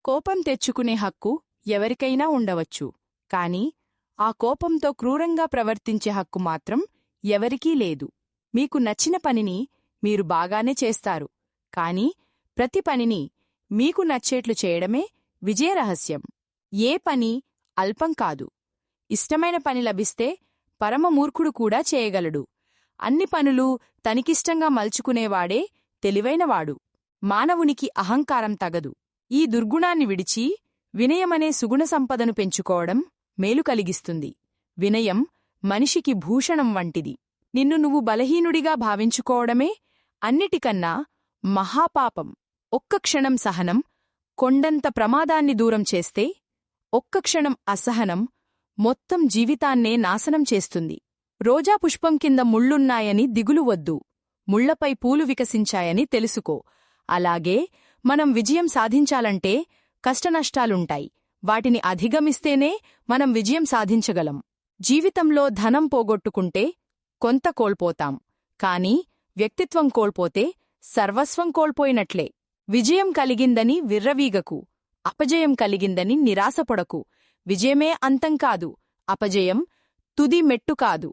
కోపం తెచ్చుకునే హక్కు ఎవరికైనా ఉండవచ్చు, కాని ఆ కోపంతో క్రూరంగా ప్రవర్తించే హక్కు మాత్రం ఎవరికీ లేదు. మీకు నచ్చిన పనిని మీరు బాగానే చేస్తారు, కాని ప్రతి పనిని మీకు నచ్చేట్లు చేయడమే విజయరహస్యం. ఏ పని అల్పం కాదు. ఇష్టమైన పని లభిస్తే పరమమూర్ఖుడు కూడా చేయగలడు. అన్ని పనులు తనికిష్టంగా మలుచుకునేవాడే తెలివైనవాడు. మానవునికి అహంకారం తగదు. ఈ దుర్గుణాన్ని విడిచి వినయమనే సుగుణ సంపదను పెంచుకోవడం మేలు కలిగిస్తుంది. వినయం మనిషికి భూషణం వంటిది. నిన్ను నువ్వు బలహీనుడిగా భావించుకోవడమే అన్నిటికన్నా మహాపాపం. ఒక్క క్షణం సహనం కొండంత ప్రమాదాన్ని దూరం చేస్తే, ఒక్క క్షణం అసహనం మొత్తం జీవితాన్నే నాశనం చేస్తుంది. రోజా పుష్పం కింద ముళ్ళున్నాయని దిగులు వద్దు, ముళ్లపై పూలు వికసించాయని తెలుసుకో. అలాగే మనం విజయం సాధించాలంటే కష్టనష్టాలుంటాయి. వాటిని అధిగమిస్తేనే మనం విజయం సాధించగలం. జీవితంలో ధనం పోగొట్టుకుంటే కొంత కోల్పోతాం, కాని వ్యక్తిత్వం కోల్పోతే సర్వస్వం కోల్పోయినట్లే. విజయం కలిగిందని విర్రవీగకు, అపజయం కలిగిందని నిరాశపడకు. విజయమే అంతం కాదు, అపజయం తుది మెట్టు కాదు.